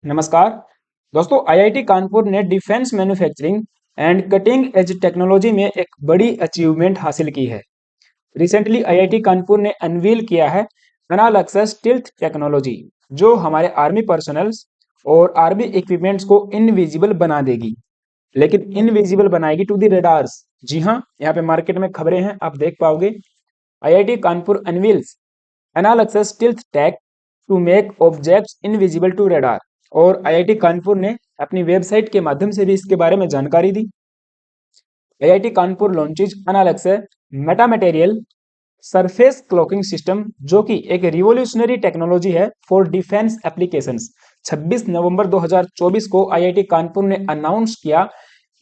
नमस्कार दोस्तों, आईआईटी कानपुर ने defence manufacturing and cutting edge technology में एक बड़ी अचीवमेंट हासिल की है। रिसेंटली आईआईटी कानपुर ने अनवील किया है एनालक्सस स्टील्थ टेक्नोलॉजी, जो हमारे आर्मी पर्सनल्स और आर्मी इक्विपमेंट्स को इनविजिबल बना देगी, लेकिन इनविजिबल बनाएगी टू द रेडार्स। जी हाँ, यहाँ पे मार्केट में खबरें हैं, आप देख पाओगे। IIT Kanpur unveils Analakshya stealth tech to make objects invisible to radar. और आईआईटी कानपुर ने अपनी वेबसाइट के माध्यम से भी इसके बारे में जानकारी दी। IIT Kanpur launches Analakshya meta material surface cloaking system, जो कि एक रिवोल्यूशनरी टेक्नोलॉजी है फॉर डिफेंस एप्लीकेशंस। 26 नवंबर 2024 को आईआईटी कानपुर ने अनाउंस किया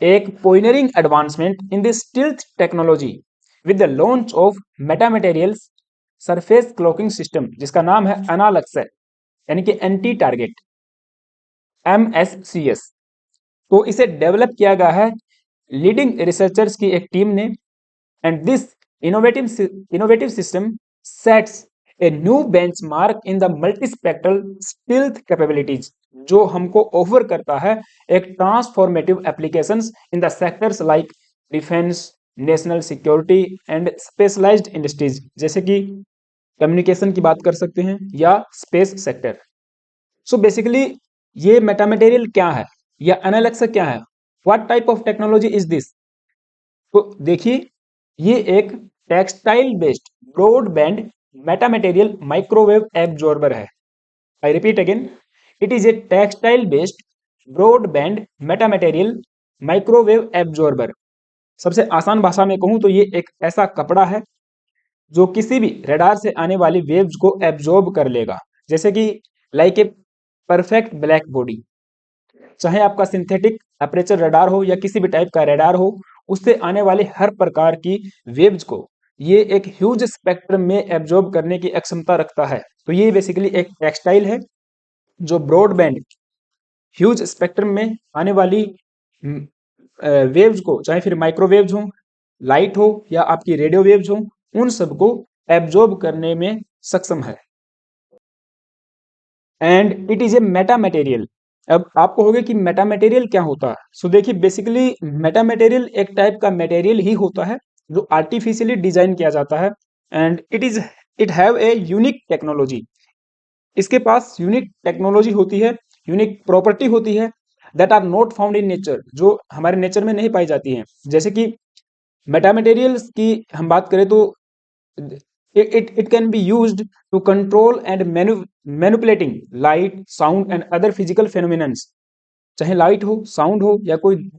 एक pioneering advancement in the stealth technology with the launch of meta materials surface cloaking system, जिसका नाम है एनालक्सस, यानी कि एंटी टारगेट MSCS। तो इसे डेवलप किया गया है लीडिंग रिसर्चर्स की एक टीम ने। And this innovative system sets a new benchmark in the multispectral stealth capabilities, जो हमको ऑफर करता है एक transformative applications in the sectors like defence, national security and specialised industries, जैसे कि कम्युनिकेशन की बात कर सकते हैं या स्पेस सेक्टर। सो बेसिकली ये मेटा मटेरियल क्या है या एनालक्सस क्या है, what type of technology is this. तो देखिए, ये एक textile based broadband Meta material microwave absorber है। I repeat again, it is a textile based broadband Meta material microwave absorber. सबसे आसान भाषा में कहूं तो ये एक ऐसा कपड़ा है जो किसी भी रडार से आने वाली वेव्स को एब्जॉर्ब कर लेगा, जैसे कि like a perfect black body. चाहे आपका सिंथेटिक अपर्चर रडार हो या किसी भी टाइप का रडार हो, उससे आने वाले हर प्रकार की वेव्स को ये एक ह्यूज स्पेक्ट्रम में एब्जॉर्ब करने की क्षमता रखता है। तो ये बेसिकली एक टेक्सटाइल है जो ब्रॉडबैंड ह्यूज स्पेक्ट्रम में आने वाली वेव्स को, चाहे फिर माइक्रोवेव्स हो, लाइट हो या आपकी रेडियो वेव्स हो, उन सबको एब्जॉर्ब करने में सक्षम है। And it is A Meta material. अब आपको होगा कि मेटा मटेरियल क्या होता है। सो देखिए, बेसिकली मेटा मटेरियल एक टाइप का मटेरियल ही होता है जो आर्टिफिशियली डिजाइन किया जाता है। And it have a unique technology. इसके पास यूनिक टेक्नोलॉजी होती है, यूनिक प्रॉपर्टी होती है that are not found in nature, जो हमारे नेचर में नहीं पाई जाती हैं। जैसे कि मेटा मटेरियल्स की हम बात करें तो it can be used to control and manipulating light, sound and other physical phenomena। चाहे लाइट हो, साउंड हो या कोई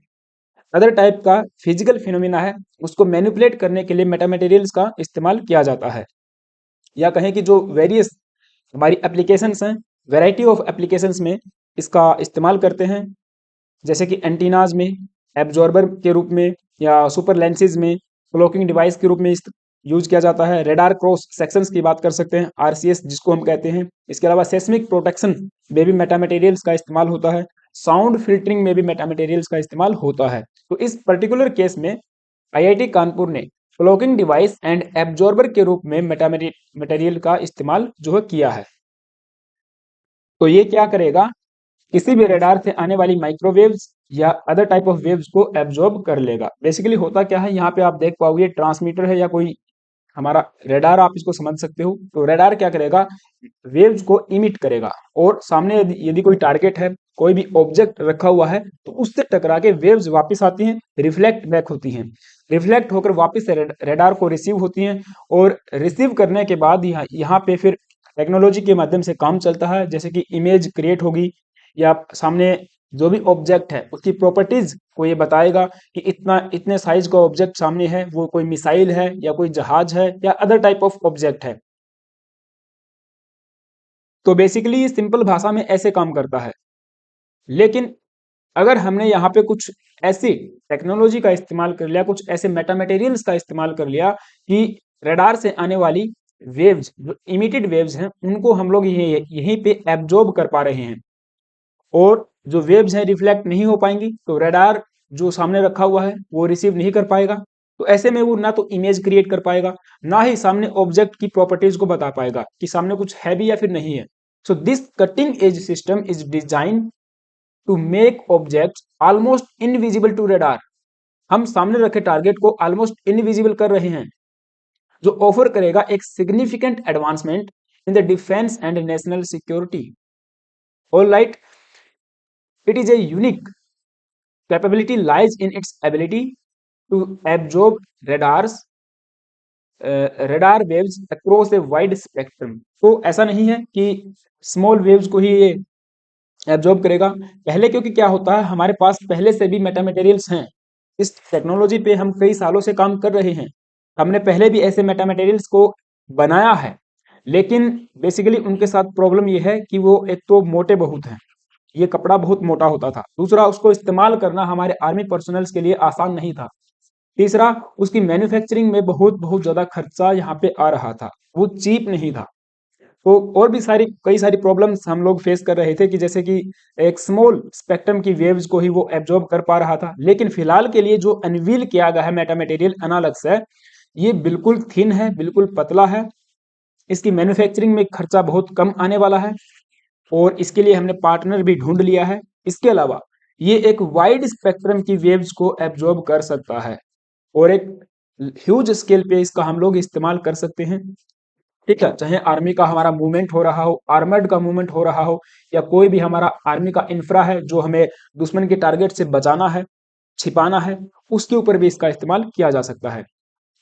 अदर टाइप का फिजिकल फिनोमिना है, उसको मैनिपुलेट करने के लिए मेटा मटेरियल्स का इस्तेमाल किया जाता है। या कहें कि जो वेरियस हमारी एप्लीकेशंस हैं, वैरायटी ऑफ एप्लीकेशंस में इसका इस्तेमाल करते हैं, जैसे कि एंटीनाज में एब्जॉर्बर के रूप में या सुपर लेंसेज में क्लॉकिंग डिवाइस के रूप में यूज किया जाता है। रेडार क्रॉस सेक्शंस की बात कर सकते हैं, RCS जिसको हम कहते हैं। इसके अलावा सेस्मिक प्रोटेक्शन में भी मेटा मटेरियल्स का इस्तेमाल होता है। साउंड फिल्टरिंग में भी मेटा मटेरियल्स का इस्तेमाल होता है। तो इस पर्टिकुलर केस में आईआईटी कानपुर ने क्लॉकिंग डिवाइस एंड एब्जॉर्बर के रूप में मेटा मटेरियल का इस्तेमाल जो है किया है। तो ये क्या करेगा, किसी भी रेडार से आने वाली माइक्रोवेव्स या अदर टाइप ऑफ वेव्स को एब्जॉर्ब कर लेगा। बेसिकली होता क्या है, यहाँ पे आप देख पाओगे ट्रांसमीटर है या कोई हमारा रेडार, आप इसको समझ सकते हो। तो रेडार क्या करेगा, वेव्स को इमिट करेगा और सामने यदि कोई टारगेट है, कोई भी ऑब्जेक्ट रखा हुआ है, तो उससे टकरा के वेव्स वापस आती हैं, रिफ्लेक्ट बैक होती हैं, रिफ्लेक्ट होकर वापस से रेडार को रिसीव होती हैं। और रिसीव करने के बाद यहाँ पे फिर टेक्नोलॉजी के माध्यम से काम चलता है, जैसे कि इमेज क्रिएट होगी या सामने जो भी ऑब्जेक्ट है उसकी प्रॉपर्टीज को ये बताएगा कि इतने साइज का ऑब्जेक्ट सामने है, वो कोई मिसाइल है या कोई जहाज है या अदर टाइप ऑफ ऑब्जेक्ट है। तो बेसिकली ये सिंपल भाषा में ऐसे काम करता है। लेकिन अगर हमने यहाँ पे कुछ ऐसी टेक्नोलॉजी का इस्तेमाल कर लिया, कुछ ऐसे मेटा मटेरियल्स का इस्तेमाल कर लिया कि रडार से आने वाली वेव्स, जो इमिटेड वेव्स हैं, उनको हम लोग यहीं पे एब्जॉर्ब कर पा रहे हैं और जो वेव्स हैं रिफ्लेक्ट नहीं हो पाएंगी, तो रडार जो सामने रखा हुआ है वो रिसीव नहीं कर पाएगा। तो ऐसे में वो ना तो इमेज क्रिएट कर पाएगा, ना ही सामने ऑब्जेक्ट की प्रॉपर्टीज को बता पाएगा कि सामने कुछ है भी या फिर नहीं है। So this cutting edge system is designed to make objects almost invisible to radar. हम सामने रखे टारगेट को ऑलमोस्ट इनविजिबल कर रहे हैं, जो ऑफर करेगा एक significant advancement in the defence and national security. All right, it is a unique capability lies in its ability to absorb radar waves across a wide spectrum. तो ऐसा नहीं है कि स्मॉल वेव्स को ही ये एब्जॉर्ब करेगा. पहले क्योंकि क्या होता है, हमारे पास पहले से भी मेटा मटेरियल्स हैं. इस टेक्नोलॉजी पे हम कई सालों से काम कर रहे हैं. हमने पहले भी ऐसे मेटा मटेरियल्स को बनाया है, लेकिन बेसिकली उनके साथ प्रॉब्लम ये है कि वो एक तो मोटे बहुत हैं, ये कपड़ा बहुत मोटा होता था. दूसरा, उसको इस्तेमाल करना हमारे आर्मी पर्सनल्स के लिए आसान नहीं था. तीसरा, उसकी मैन्युफैक्चरिंग में बहुत बहुत ज्यादा खर्चा यहाँ पे आ रहा था, वो चीप नहीं था. तो और भी कई सारी प्रॉब्लम्स हम लोग फेस कर रहे थे, कि जैसे कि एक स्मॉल स्पेक्ट्रम की वेव्स को ही वो एब्जॉर्ब कर पा रहा था. लेकिन फिलहाल के लिए जो अनवील किया गया है मेटा मटेरियल एनालॉग्स है, ये बिल्कुल थिन है, बिल्कुल पतला है. इसकी मैन्युफैक्चरिंग में खर्चा बहुत कम आने वाला है, और इसके लिए हमने पार्टनर भी ढूंढ लिया है. इसके अलावा ये एक वाइड स्पेक्ट्रम की वेव्स को एब्जॉर्ब कर सकता है, और एक ह्यूज स्केल पे इसका हम लोग इस्तेमाल कर सकते हैं. ठीक है, चाहे आर्मी का हमारा मूवमेंट हो रहा हो, आर्मर्ड का मूवमेंट हो रहा हो, या कोई भी हमारा आर्मी का इंफ्रा है जो हमें दुश्मन के टारगेट से बचाना है, छिपाना है, उसके ऊपर भी इसका इस्तेमाल किया जा सकता है.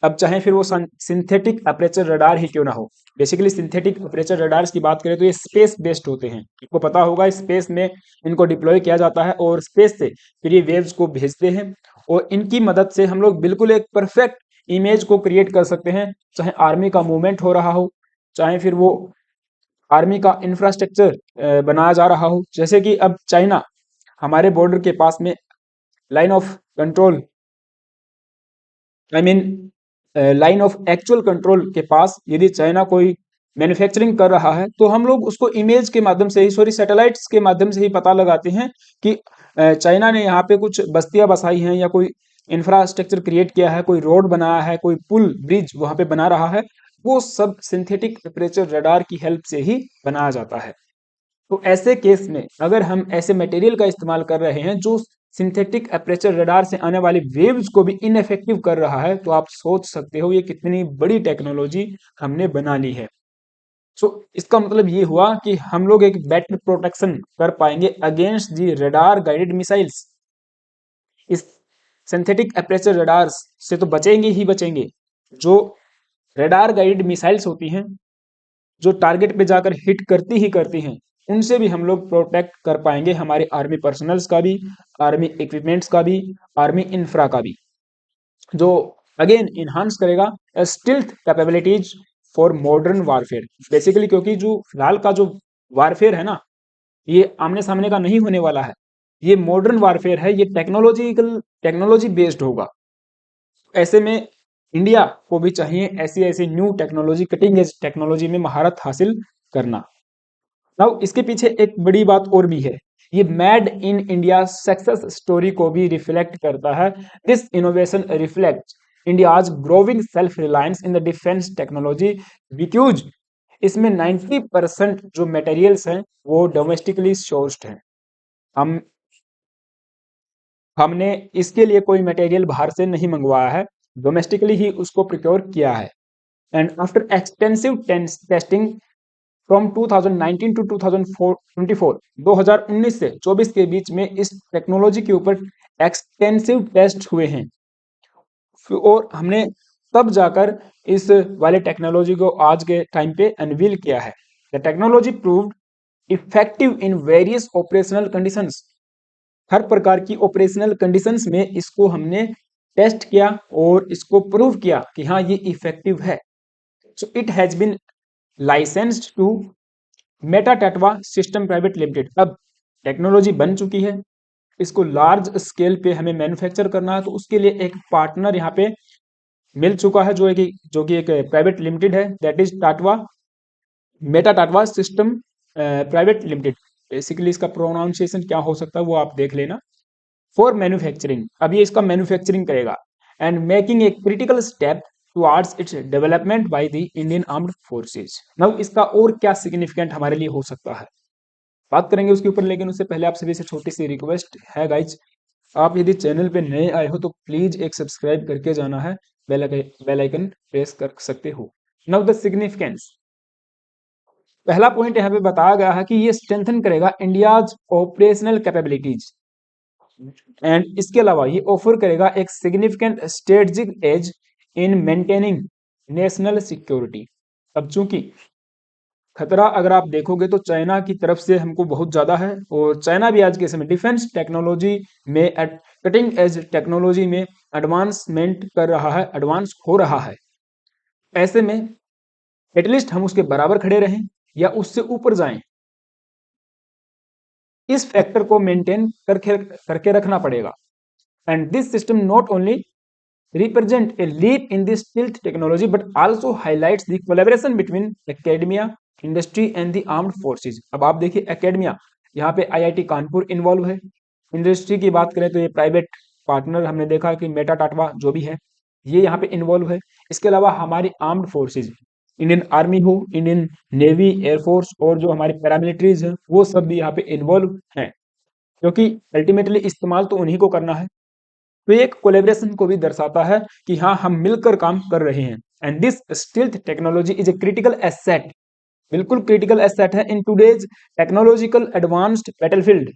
अब चाहे फिर वो सिंथेटिक अपर्चर रडार ही क्यों ना हो. बेसिकली सिंथेटिक अपर्चर रडार्स की बात करें तो ये स्पेस बेस्ड होते हैं. आपको पता होगा, स्पेस में इनको डिप्लॉय किया जाता है, और स्पेस से फिर ये वेव्स को भेजते हैं, और इनकी मदद से हम लोग बिल्कुल एक परफेक्ट इमेज को क्रिएट कर सकते हैं. चाहे आर्मी का मूवमेंट हो रहा हो, चाहे फिर वो आर्मी का इंफ्रास्ट्रक्चर बनाया जा रहा हो. जैसे कि अब चाइना हमारे बॉर्डर के पास में line of control, I mean line of actual control के पास यदि चाइना कोई मैन्युफैक्चरिंग कर रहा है, तो हम लोग उसको इमेज के माध्यम से ही, सॉरी सैटेलाइट्स के माध्यम से ही पता लगाते हैं कि चाइना ने यहाँ पे कुछ बस्तियां बसाई हैं, या कोई इंफ्रास्ट्रक्चर क्रिएट किया है, कोई रोड बनाया है, कोई पुल ब्रिज वहां पे बना रहा है. वो सब सिंथेटिक टेम्परेचर रडार की हेल्प से ही बनाया जाता है. तो ऐसे केस में अगर हम ऐसे मटेरियल का इस्तेमाल कर रहे हैं जो सिंथेटिक अपर्चर रडार से आने वाली वेव्स को भी इनइफेक्टिव कर रहा है, तो आप सोच सकते हो ये कितनी बड़ी टेक्नोलॉजी हमने बना ली है. सो इसका मतलब ये हुआ कि हम लोग एक बेटर प्रोटेक्शन कर पाएंगे against the radar guided missiles. इस सिंथेटिक अपर्चर रडार्स से तो बचेंगे ही बचेंगे. जो रडार गाइडेड मिसाइल्स होती हैं, जो टारगेट पे जाकर हिट करती ही करती हैं, उनसे भी हम लोग प्रोटेक्ट कर पाएंगे हमारे आर्मी पर्सनल्स का भी, आर्मी इक्विपमेंट्स का भी, आर्मी इंफ्रा का भी, जो अगेन इन्हांस करेगा stealth capabilities for modern warfare. Basically क्योंकि जो फिलहाल का जो वारफेयर है ना, ये आमने सामने का नहीं होने वाला है, ये मॉडर्न वारफेयर है, ये टेक्नोलॉजी बेस्ड होगा. ऐसे में इंडिया को भी चाहिए ऐसी ऐसी new technology, cutting edge technology में महारत हासिल करना. नाउ इसके पीछे एक बड़ी बात और भी है, ये made in India success story को भी रिफ्लेक्ट करता है. This innovation reflect India's growing self reliance in the defence technology, because इसमें 90% जो मटेरियल्स हैं वो डोमेस्टिकली सोर्स्ड हैं. हम हमने इसके लिए कोई मटेरियल बाहर से नहीं मंगवाया है, डोमेस्टिकली ही उसको प्रिक्योर किया है. And after extensive testing from 2019 to 2024, 2019 से 24 के बीच में इस टेक्नोलॉजी के ऊपर एक्सटेंसिव टेस्ट हुए हैं, और हमने तब जाकर इस वाले टेक्नोलॉजी को आज के टाइम पे अनवील किया है. The technology proved effective in various operational conditions. हर प्रकार की ऑपरेशनल कंडीशंस में इसको हमने टेस्ट किया और इसको प्रूव किया कि हाँ ये इफेक्टिव है. So it has been licensed to meta Tattva system private limited. अब टेक्नोलॉजी बन चुकी है, इसको लार्ज स्केल पे हमें मैन्युफैक्चर करना है, तो उसके लिए एक पार्टनर यहाँ पे मिल चुका है, जो कि एक प्राइवेट लिमिटेड है, that is Tattva, meta Tattva system private limited. Basically इसका प्रोनाउंसिएशन क्या हो सकता है वो आप देख लेना. फॉर मैन्युफैक्चरिंग, अब ये इसका मैन्युफैक्चरिंग करेगा, and making a critical step towards its development by the Indian armed forces. Now इसका और क्या सिग्निफिकेंट हमारे लिए हो सकता है, बात करेंगे उसके ऊपर, लेकिन उससे पहले आप सभी से छोटी सी रिक्वेस्ट है गाइज, आप यदि चैनल पे नए आए हो तो प्लीज एक सब्सक्राइब करके जाना है, बेल आइकन प्रेस कर सकते हो। नाउ द सिग्निफिकेंस, पहला पॉइंट यहाँ पे बताया गया है कि ये स्ट्रेंथन करेगा इंडियाज ऑपरेशनल कैपेबिलिटीज, एंड इसके अलावा ये ऑफर करेगा एक significant strategic edge in maintaining national security. अब चूंकि खतरा अगर आप देखोगे तो चाइना की तरफ से हमको बहुत ज्यादा है, और चाइना भी आज के समय डिफेंस टेक्नोलॉजी में कटिंग एज टेक्नोलॉजी में एडवांसमेंट कर रहा है, एडवांस हो रहा है। ऐसे में एटलीस्ट हम उसके बराबर खड़े रहें या उससे ऊपर जाएं, इस फैक्टर को मेंटेन करके रखना पड़ेगा। And this system not only represent a leap in this stealth technology but also highlights the collaboration between academia, industry and the armed forces। अब आप देखिए academia, यहाँ पे IIT कानपुर इन्वॉल्व है। इंडस्ट्री की बात करें तो ये प्राइवेट पार्टनर हमने देखा कि मेटा टाटवा जो भी है ये यहाँ पे इन्वॉल्व है। इसके अलावा हमारी आर्म्ड फोर्सेज, इंडियन आर्मी हो, इंडियन नेवी, एयरफोर्स और जो हमारे पैरामिलिट्रीज हैं वो सब भी यहाँ पे इन्वॉल्व हैं, क्योंकि अल्टीमेटली इस्तेमाल तो उन्हीं को करना है। तो एक कोलेब्रेशन को भी दर्शाता है कि हाँ हम मिलकर काम कर रहे हैं। And this stealth technology is a critical asset, बिल्कुल क्रिटिकल एसेट है in today's technological advanced battlefield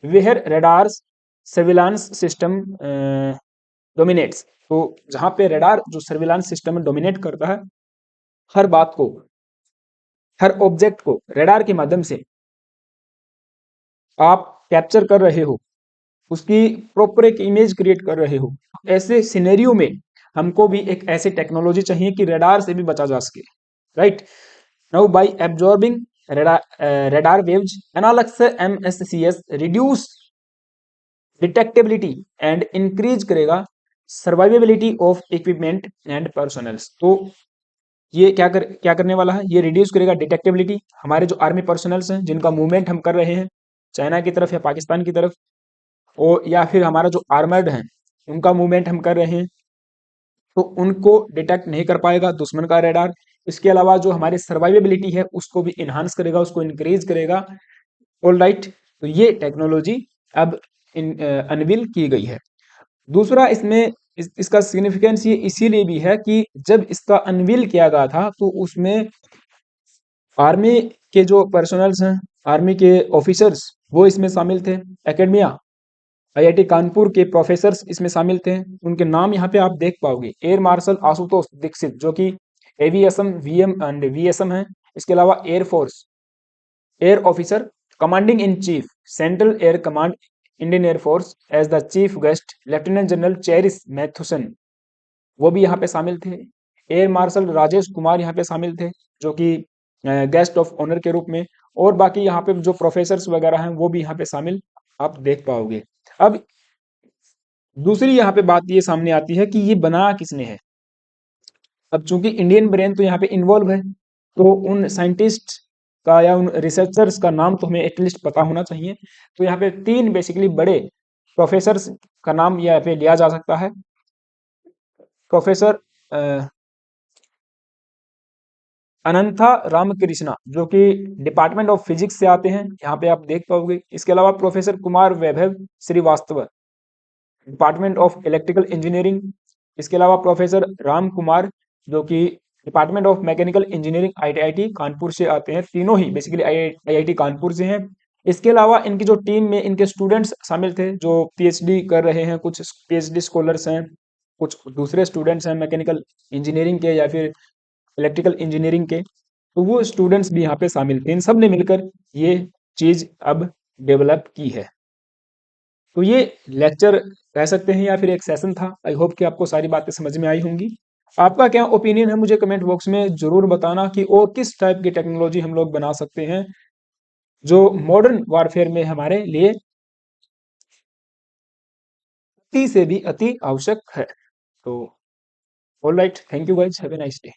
where radars surveillance system dominates. तो जहां पे रडार जो सर्विलांस सिस्टम डोमिनेट करता है, हर बात को, हर ऑब्जेक्ट को रडार के माध्यम से आप कैप्चर कर रहे हो, उसकी प्रॉपर एक इमेज क्रिएट कर रहे हो। ऐसे सिनेरियो में हमको भी एक ऐसी टेक्नोलॉजी चाहिए कि रडार से भी बचा जा सके, right. Now by absorbing radar waves Analakshya MSCS reduce detectability and increase करेगा survivability of equipment and personnels. तो ये क्या करने वाला है, ये रिड्यूस करेगा डिटेक्टेबिलिटी, हमारे जो आर्मी पर्सनल्स हैं जिनका मूवमेंट हम कर रहे हैं चाइना की तरफ या पाकिस्तान की तरफ, और या फिर हमारा जो आर्मर्ड है उनका मूवमेंट हम कर रहे हैं, तो उनको डिटेक्ट नहीं कर पाएगा दुश्मन का रेडार। इसके अलावा जो हमारी सर्वाइवेबिलिटी है उसको भी इन्हांस करेगा, उसको इंक्रीज करेगा। ऑल राइट, तो ये टेक्नोलॉजी अब अनवील की गई है। दूसरा इसमें इसका सिग्निफिकेंस ये इसीलिए भी है कि जब इसका अनवील किया गया था तो उसमें आर्मी के जो पर्सनल्स हैं, आर्मी के ऑफिसर्स वो इसमें शामिल थे, एकेडमिया आईआईटी कानपुर के प्रोफेसर्स इसमें शामिल थे। उनके नाम यहाँ पे आप देख पाओगे, एयर मार्शल आशुतोष दीक्षित जो कि एवीएसएम वीएम एंड वीएसएम है। इसके अलावा air force air officer commanding in chief central air command Indian air force as the chief guest lieutenant general Cherish Mathson, वो भी यहाँ पे शामिल थे। एयर मार्शल राजेश कुमार यहाँ पे शामिल थे जो कि गेस्ट ऑफ ऑनर के रूप में, और बाकी यहाँ पे जो प्रोफेसर्स वगैरह हैं वो भी यहाँ पे शामिल आप देख पाओगे। अब दूसरी यहाँ पे बात ये सामने आती है कि ये बना किसने है। अब चूंकि इंडियन ब्रेन तो यहाँ पे इन्वॉल्व है, तो उन साइंटिस्ट का या उन रिसर्चर्स का नाम तो हमें एटलीस्ट पता होना चाहिए। तो यहाँ पे तीन बेसिकली बड़े प्रोफेसर्स का नाम यहाँ पे लिया जा सकता है। प्रोफेसर अनंथा रामकृष्णा जो कि डिपार्टमेंट ऑफ फिजिक्स से आते हैं, यहाँ पे आप देख पाओगे। इसके अलावा professor Kumar Vaibhav Srivastava department of electrical engineering. इसके अलावा प्रोफेसर राम कुमार जो कि department of mechanical engineering IIT Kanpur से आते हैं, तीनों ही बेसिकली आईआईटी कानपुर से हैं। इसके अलावा इनकी जो टीम में इनके स्टूडेंट्स शामिल थे जो पीएचडी कर रहे हैं, कुछ पीएचडी स्कॉलर्स हैं, कुछ दूसरे स्टूडेंट्स हैं मैकेनिकल इंजीनियरिंग के या फिर इलेक्ट्रिकल इंजीनियरिंग के, तो वो स्टूडेंट्स भी यहाँ पे शामिल थे। इन सब ने मिलकर ये चीज अब डेवलप की है। तो ये लेक्चर कह सकते हैं या फिर एक सेशन था। आई होप कि आपको सारी बातें समझ में आई होंगी। आपका क्या ओपिनियन है मुझे कमेंट बॉक्स में जरूर बताना कि और किस टाइप की टेक्नोलॉजी हम लोग बना सकते हैं जो मॉडर्न वारफेयर में हमारे लिए अति से भी अति आवश्यक है। तो all right, thank you guys, have a nice day.